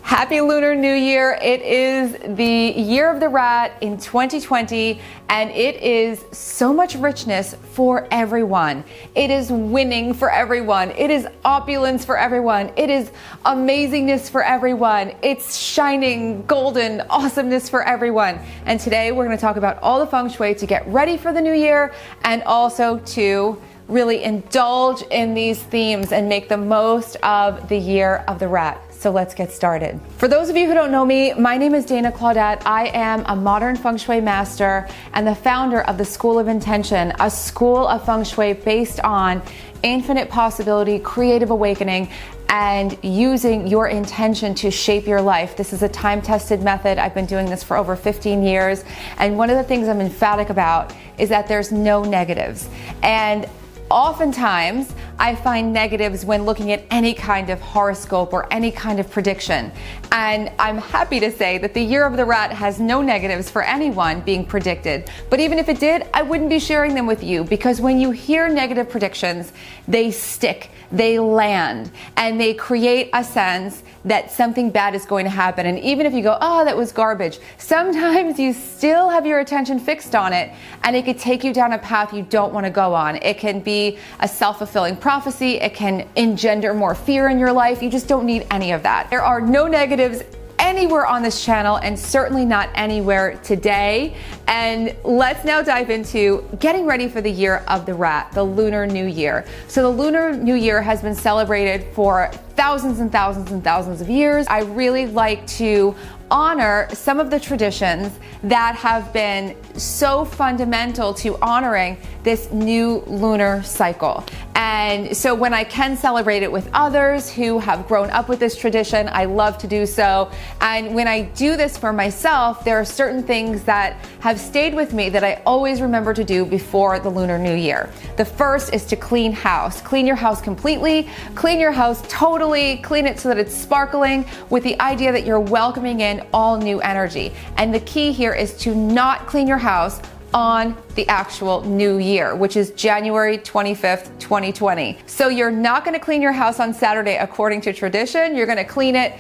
Happy Lunar New Year. It is the year of the rat in 2020, and it is so much richness for everyone. It is winning for everyone. It is opulence for everyone. It is amazingness for everyone. It's shining golden awesomeness for everyone. And today we're going to talk about all the Feng Shui to get ready for the new year and also to really indulge in these themes and make the most of the year of the rat. So let's get started. For those of you who don't know me, my name is Claudat. I am a modern Feng Shui master and the founder of the School of Intention, a school of Feng Shui based on infinite possibility, creative awakening, and using your intention to shape your life. This is a time-tested method. I've been doing this for over 15 years. And one of the things I'm emphatic about is that there's no negatives. And oftentimes, I find negatives when looking at any kind of horoscope or any kind of prediction. And I'm happy to say that the year of the rat has no negatives for anyone being predicted. But even if it did, I wouldn't be sharing them with you, because when you hear negative predictions, they stick, they land, and they create a sense that something bad is going to happen. And even if you go, oh, that was garbage, sometimes you still have your attention fixed on it, and it could take you down a path you don't want to go on. It can be a self-fulfilling prophecy. It can engender more fear in your life. You just don't need any of that. There are no negatives anywhere on this channel, and certainly not anywhere today. And let's now dive into getting ready for the year of the rat, the Lunar New Year. So the Lunar New Year has been celebrated for thousands and thousands and thousands of years. I really like to honor some of the traditions that have been so fundamental to honoring this new lunar cycle. And so when I can celebrate it with others who have grown up with this tradition, I love to do so. And when I do this for myself, there are certain things that have stayed with me that I always remember to do before the Lunar New Year. The first is to clean house. Clean your house completely, clean your house totally, clean it so that it's sparkling, with the idea that you're welcoming in all new energy. And the key here is to not clean your house on the actual new year, which is January 25th, 2020. So you're not going to clean your house on Saturday according to tradition. You're going to clean it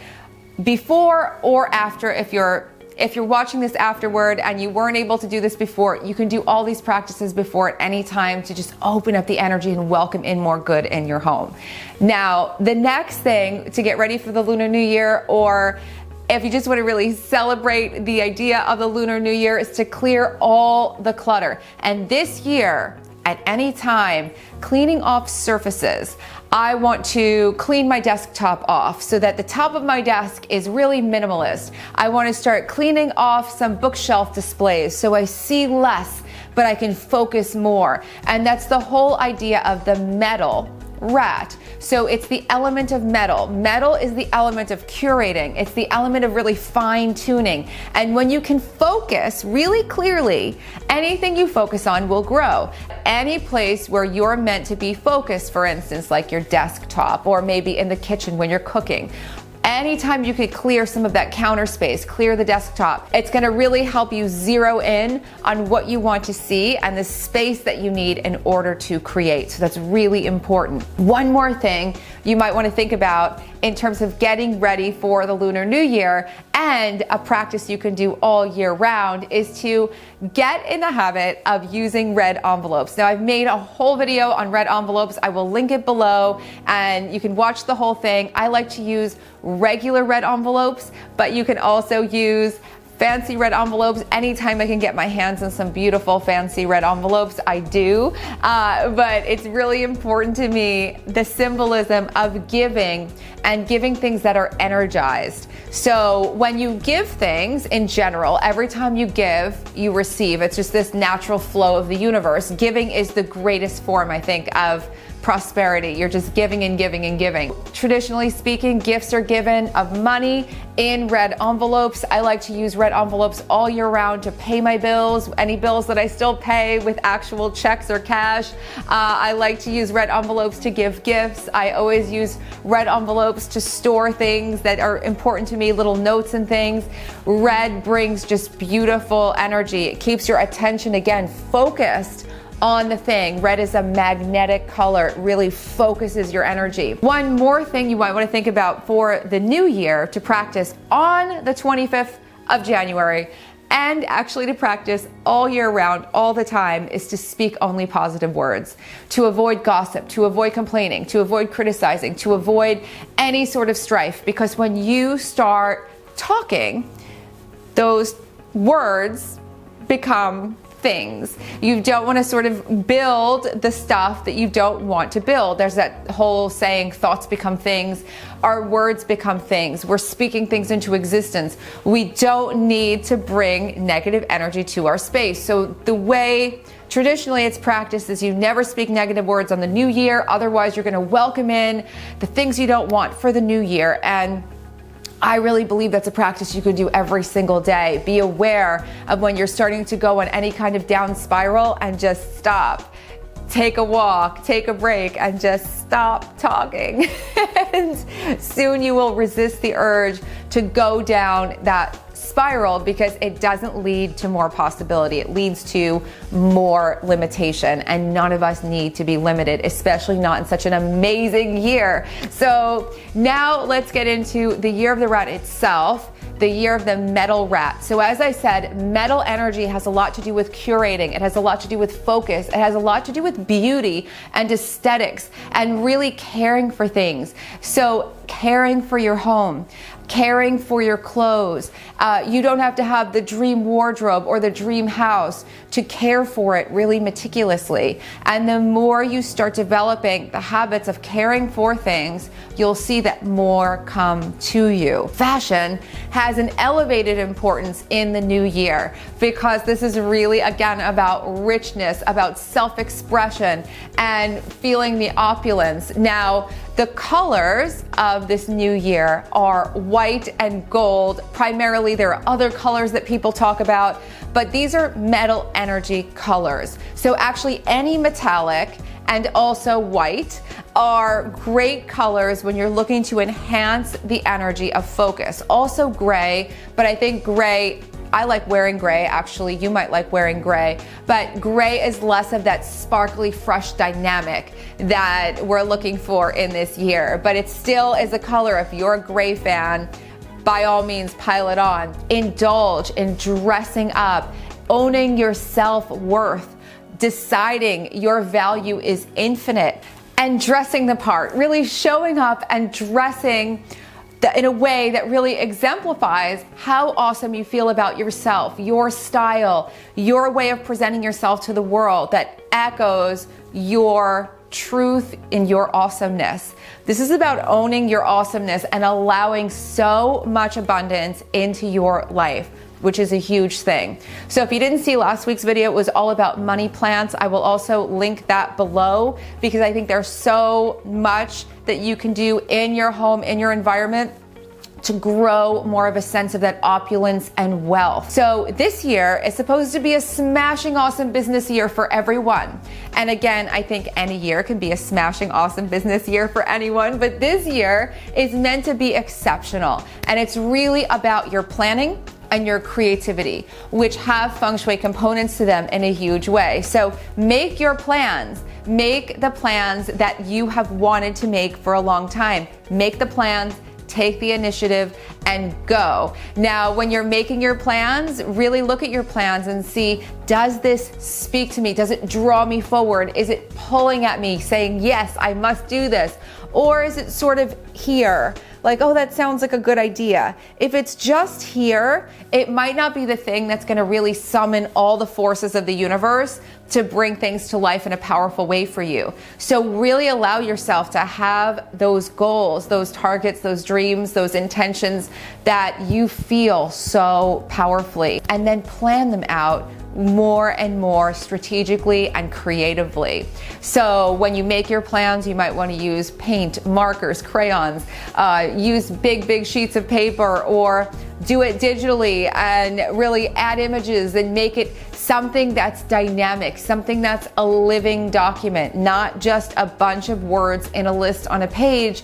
before or after. If you're watching this afterward and you weren't able to do this before, you can do all these practices before at any time to just open up the energy and welcome in more good in your home. Now, the next thing to get ready for the Lunar New Year, or if you just want to really celebrate the idea of the Lunar New Year, is to clear all the clutter. And this year, at any time, cleaning off surfaces. I want to clean my desktop off so that the top of my desk is really minimalist. I want to start cleaning off some bookshelf displays so I see less, but I can focus more. And that's the whole idea of the metal rat. So it's the element of metal. Metal is the element of curating. It's the element of really fine tuning. And when you can focus really clearly, anything you focus on will grow. Any place where you're meant to be focused, for instance, like your desktop, or maybe in the kitchen when you're cooking, anytime you could clear some of that counter space, clear the desktop, it's going to really help you zero in on what you want to see and the space that you need in order to create. So that's really important. One more thing you might want to think about in terms of getting ready for the Lunar New Year, and a practice you can do all year round, is to get in the habit of using red envelopes. Now, I've made a whole video on red envelopes. I will link it below and you can watch the whole thing. I like to use regular red envelopes, but you can also use fancy red envelopes. Anytime I can get my hands on some beautiful fancy red envelopes, I do. But it's really important to me, the symbolism of giving, and giving things that are energized. So when you give things in general, every time you give, you receive. It's just this natural flow of the universe. Giving is the greatest form, I think, of prosperity. You're just giving and giving and giving. Traditionally speaking, gifts are given of money in red envelopes. I like to use red envelopes all year round to pay my bills, any bills that I still pay with actual checks or cash. I like to use red envelopes to give gifts. I always use red envelopes to store things that are important to me, little notes and things. Red brings just beautiful energy. It keeps your attention, again, focused on the thing. Red is a magnetic color. It really focuses your energy. One more thing you might want to think about for the new year to practice on the 25th of January, and actually to practice all year round, all the time, is to speak only positive words, to avoid gossip, to avoid complaining, to avoid criticizing, to avoid any sort of strife. Because when you start talking, those words become things. You don't want to sort of build the stuff that you don't want to build. There's that whole saying, thoughts become things. Our words become things. We're speaking things into existence. We don't need to bring negative energy to our space. So the way traditionally it's practiced is you never speak negative words on the new year. Otherwise, you're going to welcome in the things you don't want for the new year. And I really believe that's a practice you can do every single day. Be aware of when you're starting to go on any kind of down spiral and just stop. Take a walk, take a break, and just stop talking. And soon you will resist the urge to go down that spiral, because it doesn't lead to more possibility. It leads to more limitation, and none of us need to be limited, especially not in such an amazing year. So now let's get into the year of the rat itself, the year of the metal rat. So as I said, metal energy has a lot to do with curating. It has a lot to do with focus. It has a lot to do with beauty and aesthetics and really caring for things. So caring for your home, caring for your clothes. You don't have to have the dream wardrobe or the dream house to care for it really meticulously. And the more you start developing the habits of caring for things, you'll see that more come to you. Fashion has an elevated importance in the new year, because this is really, again, about richness, about self-expression and feeling the opulence. Now, the colors of this new year are white and gold. Primarily, there are other colors that people talk about, but these are metal energy colors. So actually any metallic and also white are great colors when you're looking to enhance the energy of focus. Also gray, but I think gray, I like wearing gray, actually. You might like wearing gray, but gray is less of that sparkly, fresh dynamic that we're looking for in this year. But it still is a color. If you're a gray fan, by all means, pile it on. Indulge in dressing up, owning your self-worth, deciding your value is infinite, and dressing the part, really showing up and dressing in a way that really exemplifies how awesome you feel about yourself, your style, your way of presenting yourself to the world, that echoes your truth in your awesomeness. This is about owning your awesomeness and allowing so much abundance into your life, which is a huge thing. So if you didn't see last week's video, it was all about money plants. I will also link that below, because I think there's so much that you can do in your home, in your environment, to grow more of a sense of that opulence and wealth. So this year is supposed to be a smashing awesome business year for everyone. And again, I think any year can be a smashing awesome business year for anyone, but this year is meant to be exceptional. And it's really about your planning and your creativity, which have Feng Shui components to them in a huge way. So make your plans. Make the plans that you have wanted to make for a long time. Make the plans, take the initiative, and go. Now, when you're making your plans, really look at your plans and see, does this speak to me? Does it draw me forward? Is it pulling at me saying, yes, I must do this? Or is it sort of here? Like, oh, that sounds like a good idea. If it's just here, it might not be the thing that's going to really summon all the forces of the universe to bring things to life in a powerful way for you. So really allow yourself to have those goals, those targets, those dreams, those intentions that you feel so powerfully, and then plan them out more and more strategically and creatively. So when you make your plans, you might want to use paint, markers, crayons, use big sheets of paper, or do it digitally and really add images and make it something that's dynamic, something that's a living document, not just a bunch of words in a list on a page,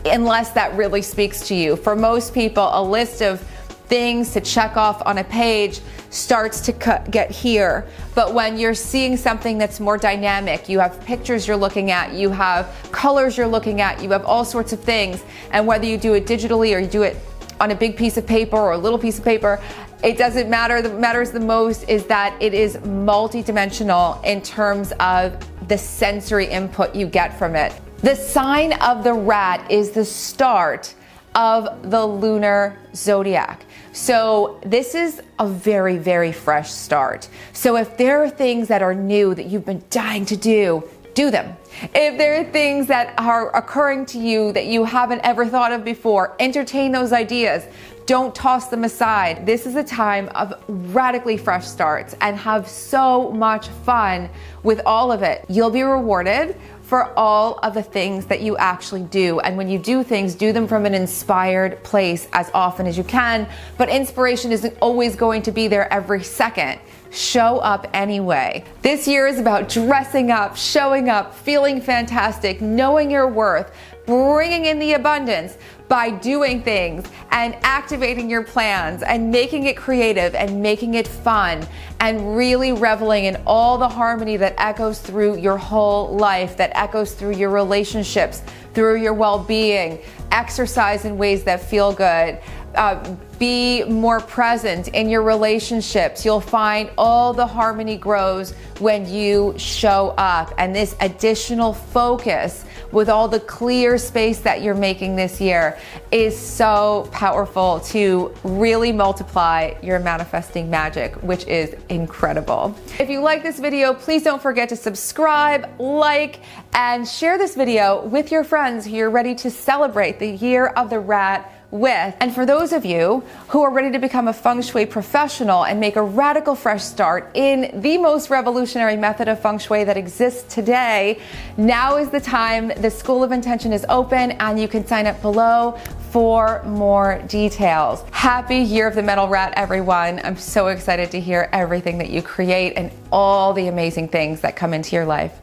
unless that really speaks to you. For most people, a list of things to check off on a page starts to get here. But when you're seeing something that's more dynamic, you have pictures you're looking at, you have colors you're looking at, you have all sorts of things, and whether you do it digitally or you do it on a big piece of paper or a little piece of paper, it doesn't matter. What matters the most is that it is multidimensional in terms of the sensory input you get from it. The sign of the rat is the start of the lunar zodiac. So this is a very, very fresh start. So if there are things that are new that you've been dying to do them. If there are things that are occurring to you that you haven't ever thought of before, entertain those ideas. Don't toss them aside. This is a time of radically fresh starts, and have so much fun with all of it. You'll be rewarded for all of the things that you actually do. And when you do things, do them from an inspired place as often as you can. But inspiration isn't always going to be there every second. Show up anyway. This year is about dressing up, showing up, feeling fantastic, knowing your worth, bringing in the abundance by doing things and activating your plans and making it creative and making it fun and really reveling in all the harmony that echoes through your whole life, that echoes through your relationships, through your well-being. Exercise in ways that feel good. Be more present in your relationships. You'll find all the harmony grows when you show up. And this additional focus with all the clear space that you're making this year is so powerful to really multiply your manifesting magic, which is incredible. If you like this video, please don't forget to subscribe, like, and share this video with your friends who you're ready to celebrate the year of the rat with. And for those of you who are ready to become a Feng Shui professional and make a radical fresh start in the most revolutionary method of Feng Shui that exists today, now is the time. The School of Intention is open and you can sign up below for more details. Happy Year of the Metal Rat, everyone. I'm so excited to hear everything that you create and all the amazing things that come into your life.